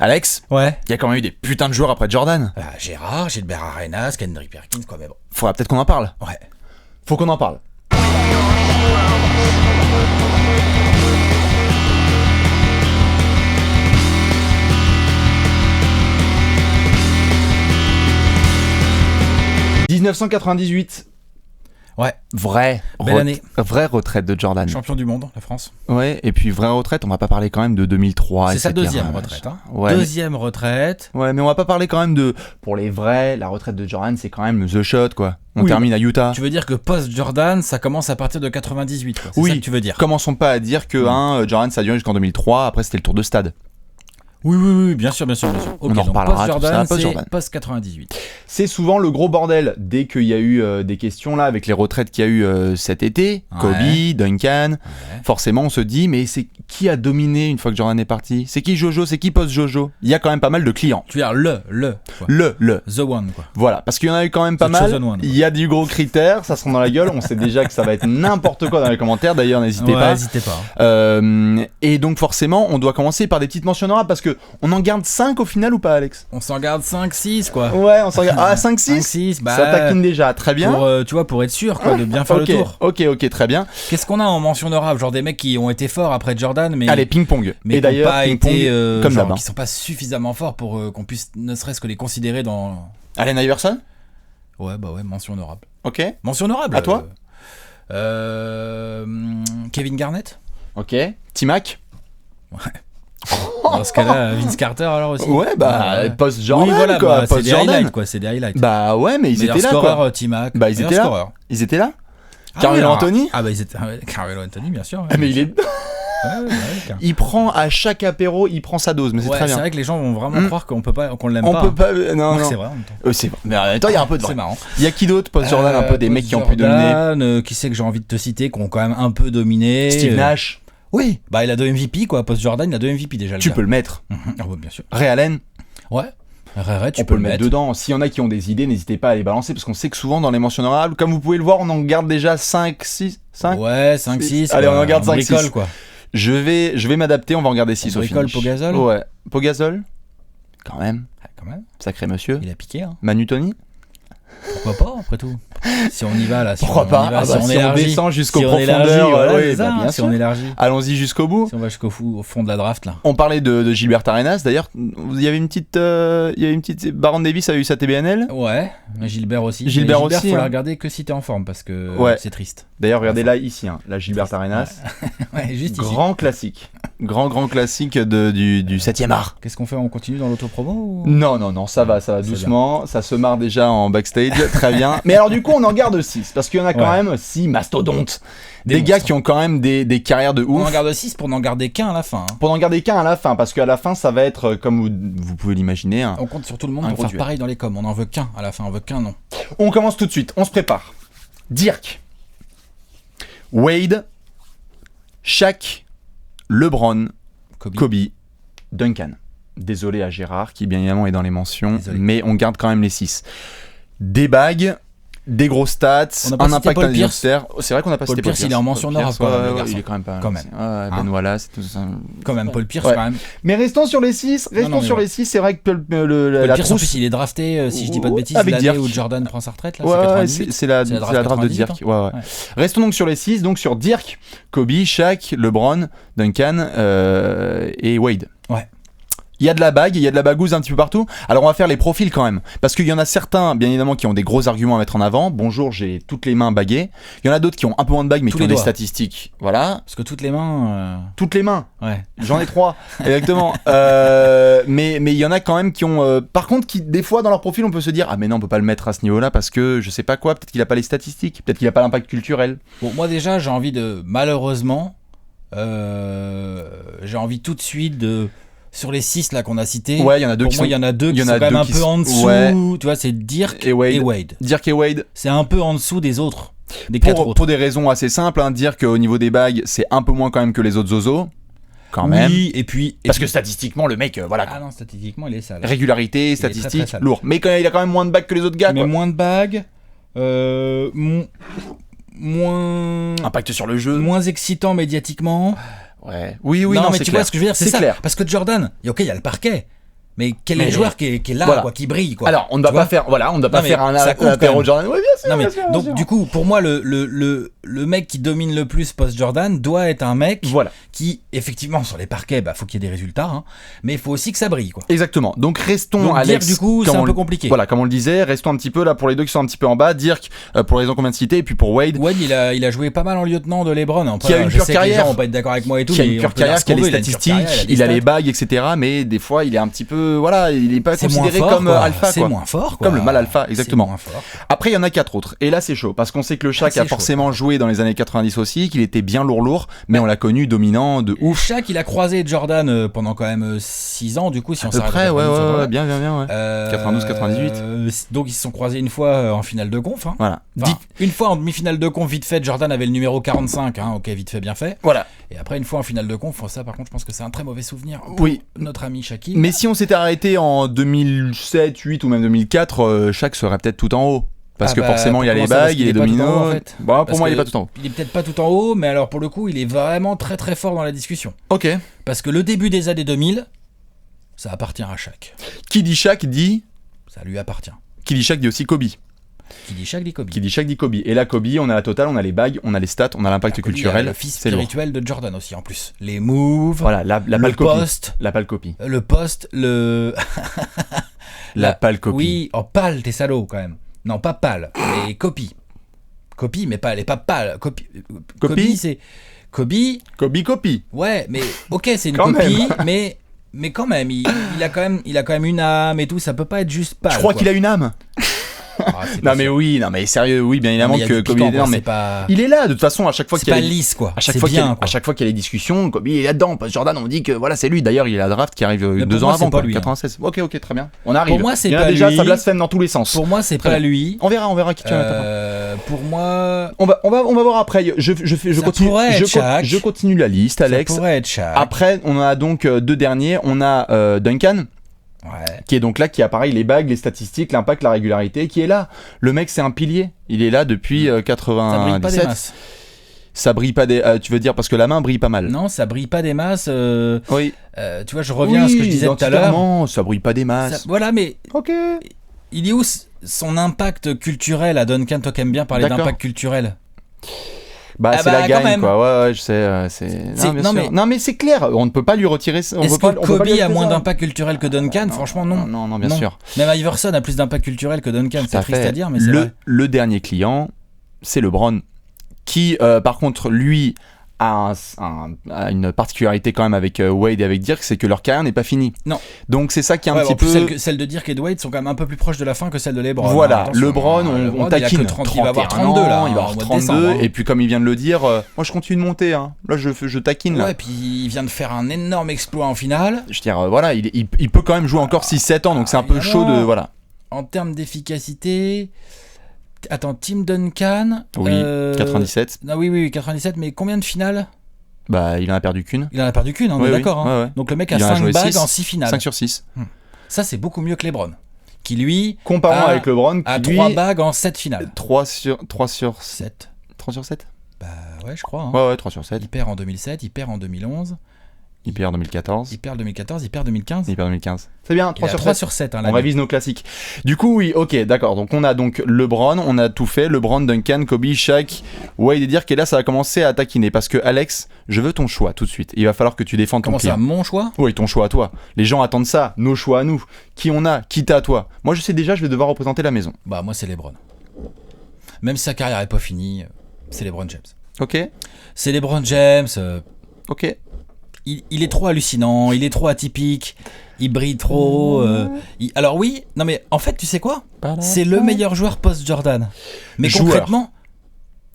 Alex, Ouais. il y a quand même eu des putains de joueurs après Jordan. Gérard, Gilbert Arenas, Kendrick Perkins, quoi, mais bon. Faudra peut-être qu'on en parle. Ouais. Faut qu'on en parle. « 1998. Ouais. Vraie retraite de Jordan. Champion du monde, la France. Ouais, et puis vraie retraite, on va pas parler quand même de 2003. C'est sa etc. deuxième retraite. Hein. Ouais, Deuxième retraite. Ouais, mais on va pas parler quand même de... Pour les vrais, la retraite de Jordan, c'est quand même The Shot, quoi. On Oui. termine à Utah. Tu veux dire que post-Jordan, ça commence à partir de 98, quoi. C'est Oui. ça que tu veux dire. Commençons pas à dire que Jordan, ça a duré jusqu'en 2003, après c'était le tour de stade. Oui, bien sûr. On en reparlera, Post-Jordan, tout ça, post-Jordan. c'est post-98. C'est souvent le gros bordel dès qu'il y a eu des questions là avec les retraites qu'il y a eu cet été, Ouais. Kobe, Duncan. Ouais. Forcément, on se dit mais c'est qui a dominé une fois que Jordan est parti? C'est qui Jojo? C'est qui post-Jojo? Il y a quand même pas mal de clients. Tu veux dire quoi. Le. The One, quoi. Voilà, parce qu'il y en a eu quand même pas The mal. chosen one. Il y a du gros critère, ça se rend dans la gueule. On sait déjà que ça va être n'importe quoi dans les commentaires. D'ailleurs, n'hésitez pas. N'hésitez pas. Et donc forcément, on doit commencer par des petites mentions honorables parce que on en garde 5 au final ou pas, Alex? On s'en garde 5-6, quoi. Ouais, on s'en garde. Ah, 5-6? 5-6, bah. Ça taquine déjà, très bien. Tu vois, pour être sûr, quoi, de bien faire Ok, le tour. Ok, très bien. Qu'est-ce qu'on a en mention honorable? Genre des mecs qui ont été forts après Jordan, mais. Allez, ping-pong. Mais Et qui n'ont d'ailleurs, pas ping-pong, été. comme Genre, d'hab. qui sont pas suffisamment forts pour qu'on puisse ne serait-ce que les considérer dans. Allen Iverson? Ouais, mention honorable. Ok. Mention honorable. À toi Kevin Garnett? Ok. T-Mac? Dans ce cas-là, Vince Carter alors aussi. Ouais, post-Jordan, oui, voilà, quoi. c'est des Post-Jordan. highlights, quoi. C'est des highlights. Bah ouais, mais ils Meilleur étaient là, scoreur, quoi. T-Mac. Bah, ils Meilleur étaient là. scoreur. Ils étaient là. Ah, Carmelo alors- Anthony? Ah, bah, ils étaient. Carmelo Anthony, bien sûr. Ouais, Ah, mais il est... Ouais, Il prend à chaque apéro, il prend sa dose, mais c'est ouais, très c'est bien. vrai que les gens vont vraiment croire qu'on peut pas, qu'on l'aime On pas. peut pas... Non, Ouais, non. c'est vrai en même temps. C'est vrai. Mais en même temps, il y a un peu de vrai. C'est marrant. Il y a qui d'autre, post-Jordan, un peu des mecs qui ont pu dominer? Jordan, qui c'est que j'ai envie de te citer, qui ont quand même un peu dominé. Steve Nash. Oui, bah il a 2 MVP, quoi. Post-Jordan, il a 2 MVP déjà. Tu peux le mettre. Ah ouais, bien sûr. Ray Allen. Ouais. Rere, tu On peux peut le mettre dedans. S'il y en a qui ont des idées, n'hésitez pas à les balancer parce qu'on sait que souvent dans les mentions honorables, comme vous pouvez le voir, on en garde déjà 5, 6, 5. Ouais, 5, 6. Allez, on en garde 5, 6. Bricole, quoi. Je vais m'adapter, on va en garder 6 au final. Bricole, Pogazol. Ouais. Pogazol. Quand même. Ouais, quand même. Sacré monsieur. Il a piqué, hein. Manu Tony. Pourquoi pas, après tout. Si on y va, là. Si Pourquoi on pas? y va, Si on élargit. descend jusqu'aux Si on élargit, profondeurs, voilà, oui, c'est ça, bah, bien si sûr. on élargit. Allons-y jusqu'au bout. Si on va au fond de la draft, là. On parlait de Gilbert Arenas. D'ailleurs, il y avait une petite, Baron Davis a eu sa TBNL. Ouais, mais Gilbert aussi. Gilbert Mais aussi, faut la hein. regarder que si t'es en forme parce que Ouais. c'est triste. D'ailleurs, regardez là ici, hein, la Gilbert Arenas. Ouais, juste ici. Grand classique. Grand classique du 7e art. Qu'est-ce qu'on fait? On continue dans l'autopromo ou... Non, ça va C'est doucement. Ça se marre déjà en backstage. Très bien. Mais alors, du coup, on en garde 6 parce qu'il y en a quand même 6 mastodontes. Des gars monstres. qui ont quand même des carrières de On ouf. en garde 6 pour n'en garder qu'un à la fin. Hein. Pour n'en garder qu'un à la fin, parce qu'à la fin, ça va être, comme vous pouvez l'imaginer, On compte sur tout le monde Un pour gros faire duel. pareil dans les coms. On en veut qu'un à la fin, on veut qu'un nom. On commence tout de suite, on se prépare. Dirk, Wade, Shaq, LeBron, Kobe, Duncan. Désolé à Gérard, qui bien évidemment est dans les mentions, Désolé. mais on garde quand même les 6. Des bagues, des gros stats, On n'a pas un cité impact Paul universitaire. Oh, c'est vrai qu'on n'a pas Paul cité Paul Pierce, il est en mention Paul honorable, Pierce, quand même, le ouais, garçon. il est quand même pas mal. Quand même. Ouais, Ben Hein. Wallace, tout ça. Quand même, Paul Pierce, Ouais. quand même. Mais restons sur les 6. non, mais ouais. C'est vrai que Paul la Pierce, en trousse. plus, il est drafté, si je dis pas de bêtises, Avec l'année Dirk. où Jordan prend sa retraite. Là, Ouais, c'est ouais, 98. c'est la draft de 98, Dirk. hein. Ouais. Ouais. Restons donc sur les 6, donc sur Dirk, Kobe, Shaq, LeBron, Duncan et Wade. Ouais. Il y a de la bague, il y a de la bagouze un petit peu partout. Alors on va faire les profils quand même. Parce qu'il y en a certains, bien évidemment, qui ont des gros arguments à mettre en avant. Bonjour, j'ai toutes les mains baguées. Il y en a d'autres qui ont un peu moins de bagues, mais Tous qui ont les des doigts. statistiques. Voilà. Parce que toutes les mains. Toutes les mains. Ouais. J'en ai 3, exactement. Mais il y en a quand même qui ont... par contre, qui des fois, dans leur profil, on peut se dire « Ah mais non, on peut pas le mettre à ce niveau-là parce que je sais pas quoi, peut-être qu'il a pas les statistiques, peut-être qu'il a pas l'impact culturel. Bon, moi déjà, j'ai envie de. Malheureusement, j'ai envie tout de suite de. Sur les 6 là qu'on a cités, » Ouais, il y en a deux pour qui moi, sont... il y en a 2 il y qui en sont a quand même deux un qui peu sont- en dessous. ouais. Tu vois, c'est Dirk Et Wade. Dirk et Wade. C'est un peu en dessous des autres, des 4 autres. Pour des raisons assez simples, hein, dire qu'au niveau des bagues, c'est un peu moins quand même que les autres zozos. Quand même. Oui, et puis. Parce que statistiquement, le mec, voilà. Ah non, statistiquement, il est sale. Régularité, est très, statistiques, très sale. lourd. Mais il a quand même moins de bagues que les autres gars, Mais quoi. moins de bagues, moins. Impact sur le jeu. Moins excitant médiatiquement. Ouais. Oui, non, mais c'est tu clair. vois ce que je veux dire, c'est ça. clair. Parce que Jordan, ok, il y a le parquet. Mais quel est le joueur qui est là, voilà. quoi, qui brille, quoi. Alors, on ne doit pas faire, voilà, on ne doit pas faire un apéro Jordan. Oui, bien sûr. Non mais bien sûr, bien donc sûr. du coup pour moi le mec qui domine le plus post Jordan doit être un mec Voilà. qui effectivement sur les parquets faut qu'il y ait des résultats hein, mais il faut aussi que ça brille quoi. Exactement. Donc restons Donc Alex. Dirk, du coup c'est un peu compliqué. Voilà, comme on le disait, restons un petit peu là pour les deux qui sont un petit peu en bas. Dirk pour les raisons qu'on vient de citer et puis pour Wade. Wade il a joué pas mal en lieutenant de LeBron. Après, Qui a une je pure sais que les carrière. gens vont pas être d'accord avec moi et tout. Qui a mais une on pure peut dire carrière, ce qui a qu'on les veut, il a une pure statistiques, carrière, il a des les stats. bagues, etc. Mais des fois, il est un petit peu, voilà, il est pas C'est considéré moins fort, comme quoi. alpha, C'est quoi. moins fort quoi. Comme le mâle alpha, exactement. C'est moins fort. Après, il y en a 4 autres. Et là, c'est chaud. Parce qu'on sait que le Shaq c'est a chaud. forcément joué dans les années 90 aussi, qu'il était bien lourd, mais on l'a connu dominant de ouf. Shaq il a croisé Jordan pendant quand même 6 ans du coup si on À peu s'arrête près, à ouais, 92, sur Jordan. bien, ouais. 92-98. Donc ils se sont croisés une fois en finale de conf. Hein. Voilà. Enfin, une fois en demi-finale de conf, vite fait, Jordan avait le numéro 45, hein, ok, vite fait, bien fait. Voilà. Et après, une fois en finale de conf, ça par contre, je pense que c'est un très mauvais souvenir pour Oui. notre ami Shaquille. Mais si on s'était arrêté en 2007, 2008 ou même 2004, Shaq serait peut-être tout en haut. Parce que forcément, il y a les bagues, il est dominant. En fait. Bon, pour Parce moi, il que est pas tout en haut. Il est peut-être pas tout en haut, mais alors pour le coup, il est vraiment très très fort dans la discussion. Ok. Parce que le début des années 2000, ça appartient à Shaq. Qui dit Shaq dit. Ça lui appartient. Qui dit Shaq dit aussi Kobe. Qui dit Shaq dit Kobe. Qui dit Shaq dit Kobe. Et là, Kobe, on a la totale, on a les bagues, on a les stats, on a l'impact Kobe, culturel. le fils C'est lourd. spirituel de Jordan aussi en plus. Les moves, Voilà, la le pâle copie. poste, La pâle copie. le poste, le... La pâle copie. Oui, en pâle, t'es salaud quand même. Non, pas pâle, mais copie. Copie, mais pas, elle est pas pâle. Copie, c'est... Kobe, Kobe copie. ouais, mais ok, c'est une Quand copie, mais quand même, il a quand même une âme et tout, ça peut pas être juste pâle. Je crois qu'il a une âme. Non mais oui, non mais sérieux, oui, bien évidemment que Kobe est là, mais pas... il est là de toute façon à chaque fois C'est qu'il y a pas les... lisse, quoi. À chaque C'est fois bien, quoi. à chaque fois qu'il y a les discussions, Kobe est là-dedans. Parce que Jordan, on dit que voilà, c'est lui. D'ailleurs, il est à la draft qui arrive Mais 2 pour ans moi, c'est avant, pas quoi, lui, 96. Ok, très bien. On arrive. Pour moi, c'est il y en a pas déjà, lui. ça blasphème dans tous les sens. Pour moi, c'est Très pas bien. lui. On verra qui tu en as. Pour moi, On va voir après. Je Ça continue. pourrait être Shaq. Je continue la liste, Alex. ça pourrait être Shaq. Après, on a donc 2 derniers. On a Duncan. Ouais. Qui est donc là, qui a pareil les bagues, les statistiques, l'impact, la régularité, qui est là. Le mec, c'est un pilier. Il est là depuis Ça brille pas des 97. masses. Ça brille pas des. Tu veux dire parce que la main brille pas mal. Non, ça brille pas des masses. Oui. Tu vois, je reviens à ce que je disais tout à l'heure. Non, ça brille pas des masses. Voilà, mais Ok. il est où son impact culturel à Duncan? Toi qui aimes bien parler D'accord. d'impact culturel. Bah, Ah c'est bah, la quand gagne, même. quoi. Ouais, je sais. C'est- bien non, sûr. mais- Non, mais c'est clair. On ne peut pas lui retirer ça. Est-ce que Kobe a moins d'impact culturel que Duncan? Non, Franchement, non. Non, bien sûr. Même Iverson a plus d'impact culturel que Duncan. Tout C'est à triste fait. à dire, mais c'est vrai. Le dernier client, c'est LeBron, qui, par contre, lui, a une particularité quand même avec Wade et avec Dirk, c'est que leur carrière n'est pas finie. Non. Donc c'est ça qui est un Ouais, petit en plus, peu... celle de Dirk et de Wade sont quand même un peu plus proches de la fin que celle de LeBron. Voilà, hein, attention. LeBron, LeBron, on il a que taquine. 30, il va avoir 31 32 là. ans, il va en avoir mois de 32, décembre, hein. et puis comme il vient de le dire, moi je continue de monter, hein. Là je taquine. Là. Ouais, puis il vient de faire un énorme exploit en finale. Je veux dire, voilà, il peut quand même jouer encore 6-7 ans, donc c'est un peu chaud de... évidemment. Voilà. En termes d'efficacité... Attends, Tim Duncan... Oui, 97. Ah oui, 97, mais combien de finales? Bah, il en a perdu qu'une. Il en a perdu qu'une, on Oui, est oui, d'accord. Hein. ouais, ouais. Donc le mec a Il en a 5 joué bagues 6, en 6 finales. 5 sur 6. Ça, c'est beaucoup mieux que LeBron. Qui lui Comparons a- avec LeBron, a qui 3 lui... bagues en 7 finales. 3 sur 7. 3 sur 7. Bah ouais, je crois. Hein. Ouais, 3 sur 7. Il perd en 2007, il perd en 2011, Il perd 2014. il perd 2014, il perd 2015. Il perd 2015. C'est bien, 3 Il a sur 3 7. sur 7. Hein, On l'année. révise nos classiques. Du coup, oui, ok, d'accord. Donc, on a donc LeBron, on a tout fait. LeBron, Duncan, Kobe, Shaq, Wade et Dirk. Et là, ça va commencer à taquiner. Parce que, Alex, je veux ton choix tout de suite. Il va falloir que tu défendes ton Comment ça, client. mon choix? Oui, ton choix à toi. Les gens attendent ça. Nos choix à nous. Qui on a, qui t'as à toi. Moi, je sais déjà, je vais devoir représenter la maison. Bah moi c'est LeBron. Même si sa carrière est pas finie, c'est LeBron James. Ok. C'est LeBron James. Ok. Il est trop hallucinant, il est trop atypique, il brille trop. Alors oui, non mais en fait tu sais quoi? C'est le meilleur joueur post-Jordan. Mais Joueur. concrètement,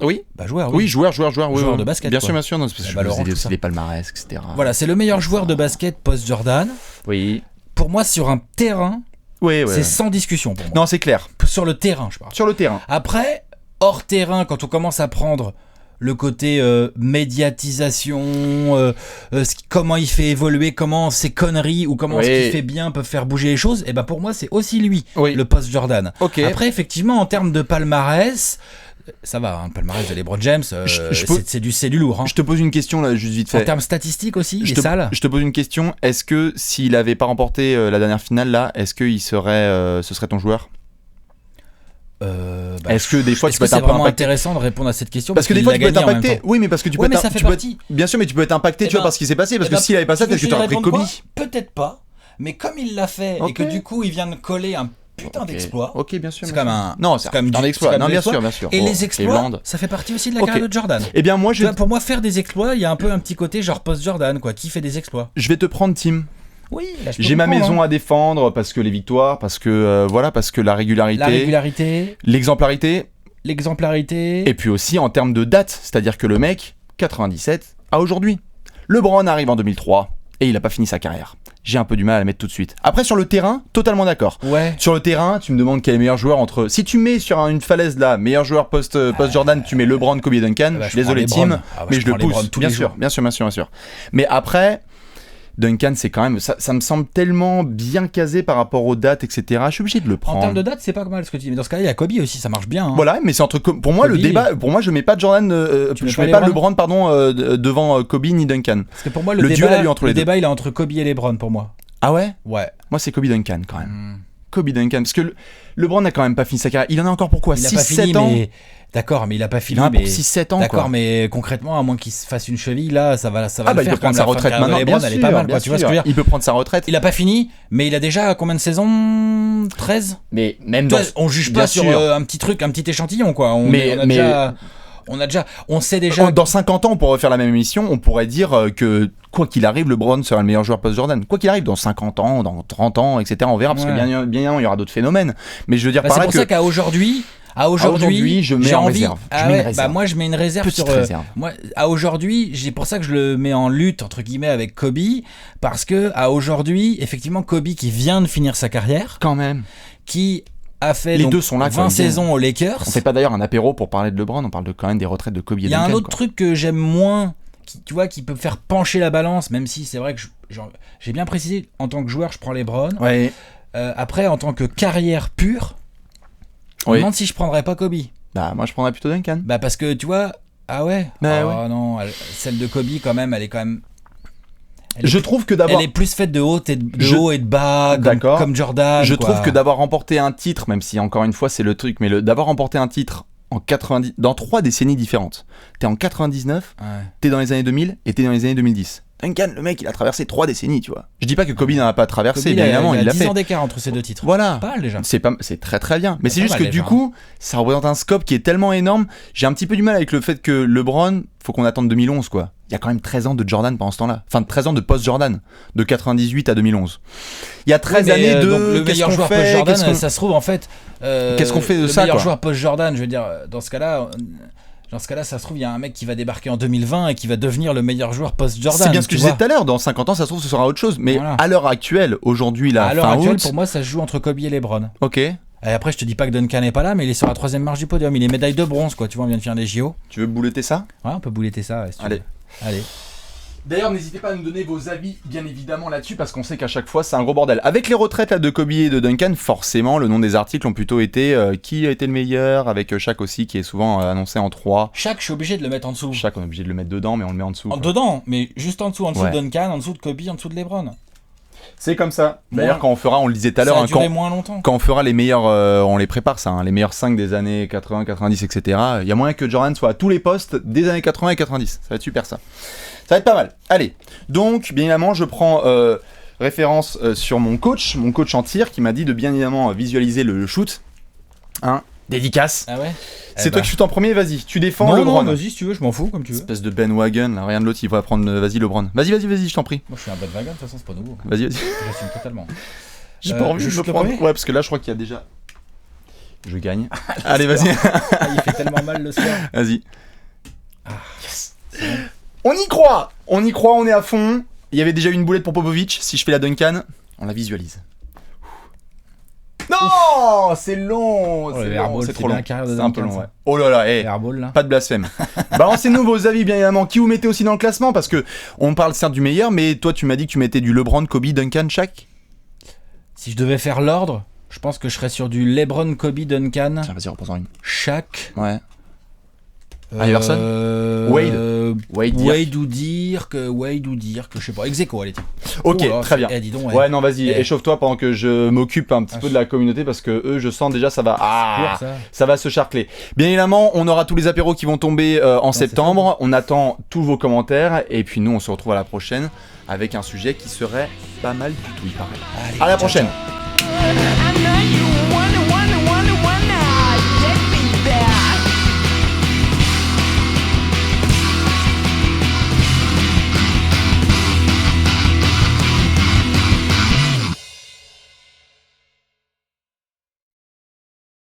Oui. bah joueur. Oui, joueur. Oui, Joueur oui. de basket, Bien quoi. sûr, bien sûr. Non, c'est parce que je Valorant, faisais tout aussi ça. les palmarès, etc. Voilà, c'est le meilleur joueur de basket post-Jordan. Oui. Pour moi, sur un terrain, Oui, c'est sans discussion pour moi. Non, c'est clair. Sur le terrain, je parle. Sur le terrain. Après, hors terrain, quand on commence à prendre le côté médiatisation, comment il fait évoluer, comment ses conneries ou comment Oui. ce qu'il fait bien peuvent faire bouger les choses, et ben pour moi c'est aussi lui, Oui. le post-Jordan. Ok. Après effectivement en termes de palmarès, Ça va, le palmarès de LeBron James, c'est du lourd. Hein. Je te pose une question là, juste vite fait. En termes statistiques aussi, il est sale. Je te pose une question. Est-ce que s'il n'avait pas remporté la dernière finale là, est-ce que ce serait ton joueur? Est-ce que des fois tu peux être un peu impacté? C'est vraiment intéressant de répondre à cette question parce que des fois tu peux être impacté. Oui, mais parce que tu peux être bien sûr, mais tu peux être impacté, tu vois, par ce qui s'est passé. Parce que s'il avait pas ça, peut-être que tu aurais pris Kobe. Peut-être pas. Mais comme il l'a fait et que du coup il vient de coller un putain d'exploit. Ok, bien sûr. C'est comme un. Non, c'est un exploit. Non, bien sûr. Et les exploits, ça fait partie aussi de la carrière de Jordan. Eh bien, moi, pour moi, faire des exploits, il y a un peu un petit côté genre post-Jordan, quoi, qui fait des exploits. Je vais te prendre, Tim. Oui, j'ai ma maison à défendre parce que les victoires, parce que parce que la régularité, l'exemplarité, et puis aussi en termes de date, c'est-à-dire que le mec 97 à aujourd'hui. LeBron arrive en 2003 et il a pas fini sa carrière. J'ai un peu du mal à la mettre tout de suite. Après sur le terrain, totalement d'accord. Ouais. Sur le terrain, tu me demandes quel est le meilleur joueur entre. Si tu mets sur une falaise là, meilleur joueur post Jordan, tu mets LeBron, Kobe et Duncan. Je suis désolé Tim, mais je le pousse. Bien sûr. Mais après. Duncan, c'est quand même ça me semble tellement bien casé par rapport aux dates, etc. Je suis obligé de le prendre. En termes de date, c'est pas mal ce que tu dis. Mais dans ce cas-là, il y a Kobe aussi, ça marche bien. Hein. Voilà, mais c'est entre pour moi Kobe, le débat. Pour moi, je mets pas Jordan, je mets pas LeBron, devant Kobe ni Duncan. Parce que pour moi, le débat, il est entre Kobe et LeBron pour moi. Ah ouais. Ouais. Moi, c'est Kobe Duncan quand même. Kobe Duncan, parce que LeBron n'a quand même pas fini sa carrière. Il en a encore pour quoi 6-7 ans. D'accord, mais il a pas fini. Il en a pour 6-7 ans. D'accord, mais concrètement, à moins qu'il se fasse une cheville, là, ça va le faire. Il peut prendre sa retraite maintenant. LeBron, elle est pas mal, quoi. Tu vois ce que je veux dire ? Il peut prendre sa retraite. Il a pas fini, mais il a déjà combien de saisons ? 13 ? Mais même on juge pas sur un petit truc, un petit échantillon, quoi. On sait déjà. Dans 50 ans, on pourrait refaire la même émission. On pourrait dire que quoi qu'il arrive, LeBron sera le meilleur joueur post-Jordan. Quoi qu'il arrive, dans 50 ans, dans 30 ans, etc. On verra, parce que bien évidemment, il y aura d'autres phénomènes. Mais je veux dire par là que. C'est pour ça qu'à aujourd'hui, je mets en réserve. Moi, je mets une réserve sur. Moi, à aujourd'hui, c'est pour ça que je le mets en lutte entre guillemets avec Kobe, parce que à aujourd'hui, effectivement, Kobe qui vient de finir sa carrière, quand même, qui a fait les deux sont là, 20 saisons aux Lakers. On fait pas d'ailleurs un apéro pour parler de LeBron, on parle quand même des retraites de Kobe et Duncan. Il y a un autre truc que j'aime moins, qui peut faire pencher la balance, même si c'est vrai que j'ai bien précisé, en tant que joueur, je prends LeBron. Ouais. Après, en tant que carrière pure, on me demande si je prendrais pas Kobe. Bah, moi, je prendrais plutôt Duncan. Bah, parce que, tu vois, non, celle de Kobe, quand même, elle est quand même... Je trouve que d'abord... Elle est plus faite de haut et de bas, comme Jordan. Je trouve que d'avoir remporté un titre, même si, encore une fois, c'est le truc, mais d'avoir remporté un titre dans 3 décennies différentes. T'es en 99, t'es dans les années 2000 et t'es dans les années 2010. Duncan, le mec, il a traversé 3 décennies, tu vois. Je dis pas que Kobe n'en a pas traversé, bien évidemment, il l'a fait. Il y a 10 ans d'écart entre ces deux titres. Voilà. Pas mal déjà. C'est très très bien. Mais c'est juste que du coup, ça représente un scope qui est tellement énorme. J'ai un petit peu du mal avec le fait que LeBron, faut qu'on attende 2011, quoi. Il y a quand même 13 ans de Jordan pendant ce temps-là. Enfin, 13 ans de post-Jordan. De 98 à 2011. Il y a 13 années de... Donc, le meilleur joueur post-Jordan, ça se trouve, en fait... Qu'est-ce qu'on fait de ça, Le meilleur joueur post-Jordan, je veux dire, dans ce cas-là, ça se trouve, il y a un mec qui va débarquer en 2020 et qui va devenir le meilleur joueur post-Jordan. C'est bien ce que je disais tout à l'heure. Dans 50 ans, ça se trouve, ce sera autre chose. Mais à l'heure actuelle, aujourd'hui, là, à l'heure actuelle, pour moi, ça se joue entre Kobe et LeBron. Ok. Et après, je te dis pas que Duncan n'est pas là, mais il est sur la 3e marche du podium. Il est médaille de bronze, quoi. Tu vois, on vient de faire les JO. Tu veux bouletter ça ? Ouais, on peut bouletter ça. Si Allez. D'ailleurs, n'hésitez pas à nous donner vos avis, bien évidemment, là-dessus, parce qu'on sait qu'à chaque fois, c'est un gros bordel. Avec les retraites là, de Kobe et de Duncan, forcément, le nom des articles ont plutôt été qui a été le meilleur, avec Shaq aussi, qui est souvent annoncé en 3. Shaq, je suis obligé de le mettre en dessous. Shaq, on est obligé de le mettre dedans, mais on le met en dessous. Dedans, mais juste en dessous de Duncan, en dessous de Kobe, en dessous de LeBron. C'est comme ça. D'ailleurs, quand on fera, on le disait tout à l'heure, moins longtemps. Quand on fera les meilleurs, on les prépare ça, les meilleurs 5 des années 80, 90, etc. Il y a moyen que Jordan soit à tous les postes des années 80 et 90. Ça va être super ça. Ça va être pas mal. Allez, donc bien évidemment, je prends référence sur mon coach en tir, qui m'a dit de bien évidemment visualiser le shoot. Dédicace. Ah ouais. C'est toi qui shoot en premier, vas-y. Tu défends LeBron. Non, vas-y si tu veux, je m'en fous comme tu veux. Espèce de Ben Wagon, là, rien de l'autre, il va prendre. Vas-y LeBron. Vas-y, je t'en prie. Moi je suis un Ben Wagon, de toute façon c'est pas nouveau. Vas-y. J'assume totalement. J'ai pas envie de le prendre. Ouais, parce que là je crois qu'il y a déjà. Je gagne. Allez, vas-y. Il fait tellement mal le soir. Vas-y. Yes. On y croit, on est à fond. Il y avait déjà une boulette pour Popovic. Si je fais la Duncan, on la visualise. Non, c'est long, c'est trop long. C'est un peu long, ouais. Oh là là, pas de blasphème. Balancez-nous vos avis, bien évidemment. Qui vous mettez aussi dans le classement, parce que on parle certes du meilleur, mais toi tu m'as dit que tu mettais du LeBron, Kobe, Duncan, Shaq. Si je devais faire l'ordre, je pense que je serais sur du LeBron, Kobe, Duncan. Tiens, vas-y, reprends-en une. Shaq. Ouais. Iverson Wade ou dire que je sais pas. Ex-aequo, allez tiens. Ok, très bien. Dis donc, ouais, non, vas-y, échauffe-toi pendant que je m'occupe un petit peu de la communauté parce que eux, je sens déjà ça va ça va se charcler. Bien évidemment, on aura tous les apéros qui vont tomber en septembre. On attend tous vos commentaires et puis nous, on se retrouve à la prochaine avec un sujet qui serait pas mal du tout, il paraît. Allez, à la prochaine. Ciao.